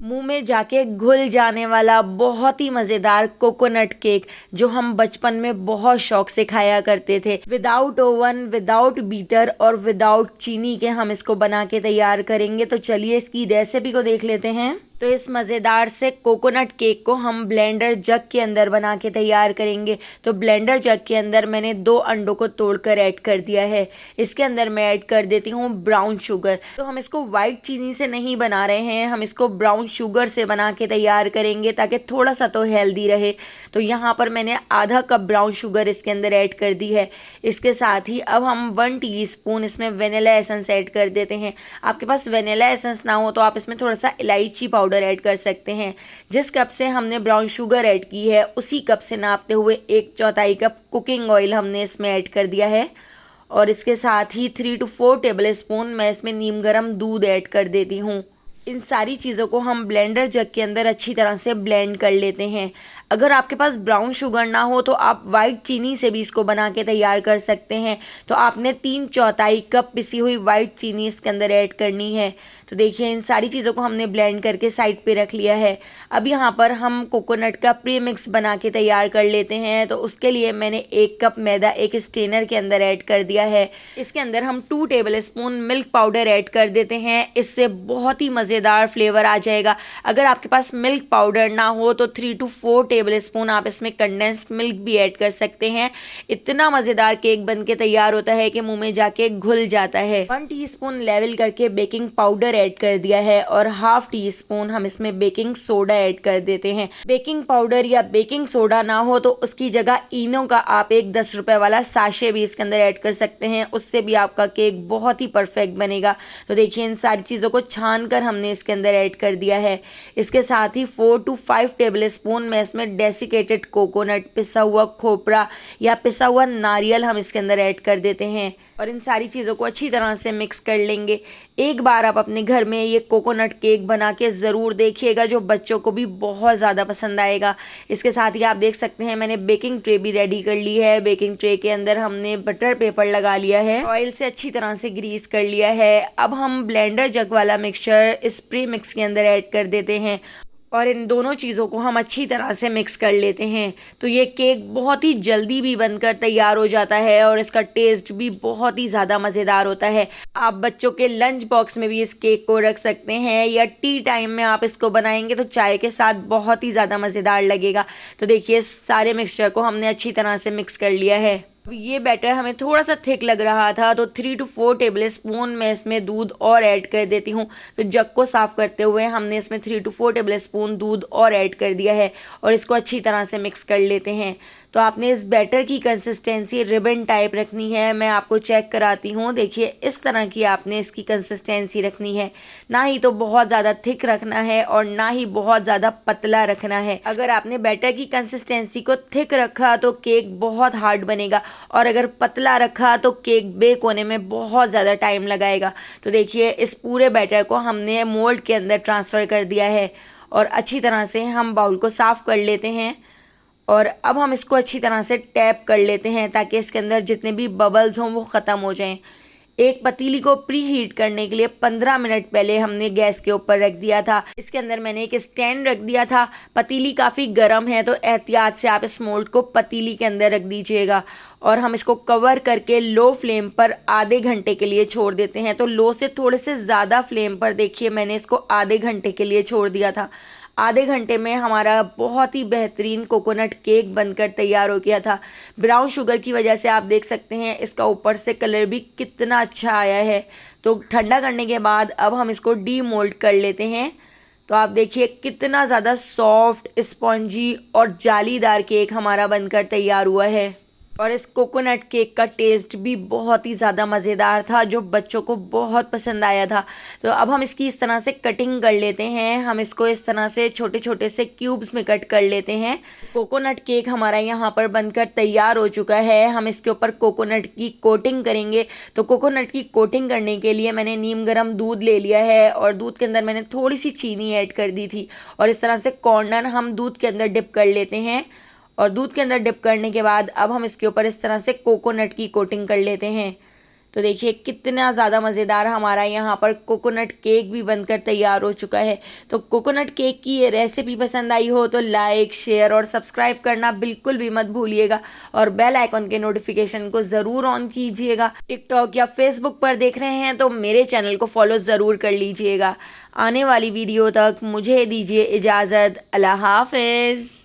मुंह में जाके घुल जाने वाला बहुत ही मज़ेदार कोकोनट केक जो हम बचपन में बहुत शौक से खाया करते थे। विदाउट ओवन, विदाउट बीटर और विदाउट चीनी के हम इसको बना के तैयार करेंगे। तो चलिए इसकी रेसिपी को देख लेते हैं। तो इस मज़ेदार से कोकोनट केक को हम ब्लेंडर जग के अंदर बना के तैयार करेंगे। तो ब्लेंडर जग के अंदर मैंने 2 अंडों को तोड़कर ऐड कर दिया है। इसके अंदर मैं ऐड कर देती हूँ ब्राउन शुगर। तो हम इसको वाइट चीनी से नहीं बना रहे हैं, हम इसको ब्राउन शुगर से बना के तैयार करेंगे ताकि थोड़ा सा तो हेल्दी रहे। तो यहाँ पर मैंने आधा कप ब्राउन शुगर इसके अंदर ऐड कर दी है। इसके साथ ही अब हम 1 टीस्पून इसमें वेनिला एसेंस ऐड कर देते हैं। आपके पास वेनिला एसेंस ना हो तो आप इसमें थोड़ा सा इलायची पाउडर ऐड कर सकते हैं। जिस कप से हमने ब्राउन शुगर ऐड की है उसी कप से नापते हुए 1/4 कप कुकिंग ऑयल हमने इसमें ऐड कर दिया है। और इसके साथ ही 3 to 4 टेबल स्पून मैं इसमें नीम गर्म दूध ऐड कर देती हूँ। इन सारी चीज़ों को हम ब्लेंडर जग के अंदर अच्छी तरह से ब्लेंड कर लेते हैं। अगर आपके पास ब्राउन शुगर ना हो तो आप वाइट चीनी से भी इसको बना के तैयार कर सकते हैं। तो आपने 3/4 कप पिसी हुई वाइट चीनी इसके अंदर ऐड करनी है। तो देखिए इन सारी चीज़ों को हमने ब्लेंड करके साइड पे रख लिया है। अब यहाँ पर हम कोकोनट का प्री मिक्स बना के तैयार कर लेते हैं। तो उसके लिए मैंने 1 कप मैदा एक स्ट्रेनर के अंदर ऐड कर दिया है। इसके अंदर हम 2 table spoon milk powder add कर देते हैं। इससे बहुत ही मज़ेदार फ्लेवर आ जाएगा। अगर आपके पास मिल्क पाउडर ना हो तो 3 to 4 टेबल स्पून आप इसमें कंडेंस्ड मिल्क भी ऐड कर सकते हैं। इतना मज़ेदार केक बन के तैयार होता है कि मुंह में जाके घुल जाता है। 1 टीस्पून लेवल करके बेकिंग पाउडर ऐड कर दिया है और ½ टीस्पून हम इसमें बेकिंग सोडा ऐड कर देते हैं। बेकिंग पाउडर या बेकिंग सोडा ना हो तो उसकी जगह इनो का आप एक 10 रुपए वाला साशे भी इसके अंदर ऐड कर सकते हैं। उससे भी आपका केक बहुत ही परफेक्ट बनेगा। तो देखिए इन सारी चीज़ों को छान कर हमने इसके अंदर ऐड कर दिया है। इसके साथ ही 4 to 5 टेबल स्पून मैं इसमें डेसिकेटेड कोकोनट, पिसा हुआ खोपरा या पिसा हुआ नारियल हम इसके अंदर ऐड कर देते हैं। और इन सारी चीज़ों को अच्छी तरह से मिक्स कर लेंगे। एक बार आप अपने घर में ये कोकोनट केक बना के ज़रूर देखिएगा, जो बच्चों को भी बहुत ज़्यादा पसंद आएगा। इसके साथ ही आप देख सकते हैं मैंने बेकिंग ट्रे भी रेडी कर ली है। बेकिंग ट्रे के अंदर हमने बटर पेपर लगा लिया है, ऑयल से अच्छी तरह से ग्रीस कर लिया है। अब हम ब्लेंडर जग वाला मिक्सचर इस प्री मिक्स के अंदर ऐड कर देते हैं और इन दोनों चीज़ों को हम अच्छी तरह से मिक्स कर लेते हैं। तो ये केक बहुत ही जल्दी भी बनकर तैयार हो जाता है और इसका टेस्ट भी बहुत ही ज़्यादा मज़ेदार होता है। आप बच्चों के लंच बॉक्स में भी इस केक को रख सकते हैं या टी टाइम में आप इसको बनाएंगे तो चाय के साथ बहुत ही ज़्यादा मज़ेदार लगेगा। तो देखिए सारे मिक्सचर को हमने अच्छी तरह से मिक्स कर लिया है। ये बैटर हमें थोड़ा सा थिक लग रहा था तो 3 to 4 टेबल स्पून मैं इसमें दूध और ऐड कर देती हूँ। तो जग को साफ़ करते हुए हमने इसमें 3 to 4 टेबल स्पून दूध और ऐड कर दिया है और इसको अच्छी तरह से मिक्स कर लेते हैं। तो आपने इस बैटर की कंसिस्टेंसी रिबन टाइप रखनी है। मैं आपको चेक कराती हूँ। देखिए इस तरह की आपने इसकी कंसिस्टेंसी रखनी है। ना ही तो बहुत ज़्यादा थिक रखना है और ना ही बहुत ज़्यादा पतला रखना है। अगर आपने बैटर की कंसिस्टेंसी को थिक रखा तो केक बहुत हार्ड बनेगा और अगर पतला रखा तो केक बेक होने में बहुत ज़्यादा टाइम लगाएगा। तो देखिए इस पूरे बैटर को हमने मोल्ड के अंदर ट्रांसफ़र कर दिया है और अच्छी तरह से हम बाउल को साफ़ कर लेते हैं। और अब हम इसको अच्छी तरह से टैप कर लेते हैं ताकि इसके अंदर जितने भी बबल्स हों वो ख़त्म हो जाएं। एक पतीली को प्री हीट करने के लिए 15 मिनट पहले हमने गैस के ऊपर रख दिया था। इसके अंदर मैंने एक स्टैंड रख दिया था। पतीली काफ़ी गर्म है तो एहतियात से आप इस मोल्ड को पतीली के अंदर रख दीजिएगा और हम इसको कवर करके लो फ्लेम पर आधे घंटे के लिए छोड़ देते हैं। तो लो से थोड़े से ज़्यादा फ्लेम पर देखिए मैंने इसको आधे घंटे के लिए छोड़ दिया था। आधे घंटे में हमारा बहुत ही बेहतरीन कोकोनट केक बनकर तैयार हो गया था। ब्राउन शुगर की वजह से आप देख सकते हैं इसका ऊपर से कलर भी कितना अच्छा आया है। तो ठंडा करने के बाद अब हम इसको डीमोल्ड कर लेते हैं। तो आप देखिए कितना ज़्यादा सॉफ्ट, स्पॉन्जी और जालीदार केक हमारा बनकर तैयार हुआ है। और इस कोकोनट केक का टेस्ट भी बहुत ही ज़्यादा मज़ेदार था जो बच्चों को बहुत पसंद आया था। तो अब हम इसकी इस तरह से कटिंग कर लेते हैं। हम इसको इस तरह से छोटे छोटे से क्यूब्स में कट कर लेते हैं। कोकोनट केक हमारा यहाँ पर बनकर तैयार हो चुका है। हम इसके ऊपर कोकोनट की कोटिंग करेंगे। तो कोकोनट की कोटिंग करने के लिए मैंने नीम गर्म दूध ले लिया है और दूध के अंदर मैंने थोड़ी सी चीनी ऐड कर दी थी और इस तरह से कॉर्नर हम दूध के अंदर डिप कर लेते हैं। और दूध के अंदर डिप करने के बाद अब हम इसके ऊपर इस तरह से कोकोनट की कोटिंग कर लेते हैं। तो देखिए कितना ज़्यादा मज़ेदार हमारा यहाँ पर कोकोनट केक भी बनकर तैयार हो चुका है। तो कोकोनट केक की ये रेसिपी पसंद आई हो तो लाइक, शेयर और सब्सक्राइब करना बिल्कुल भी मत भूलिएगा और बेल आइकॉन के नोटिफिकेशन को ज़रूर ऑन कीजिएगा। टिकटॉक या फेसबुक पर देख रहे हैं तो मेरे चैनल को फॉलो ज़रूर कर लीजिएगा। आने वाली वीडियो तक मुझे दीजिए इजाज़त। अल्लाह हाफ़िज़।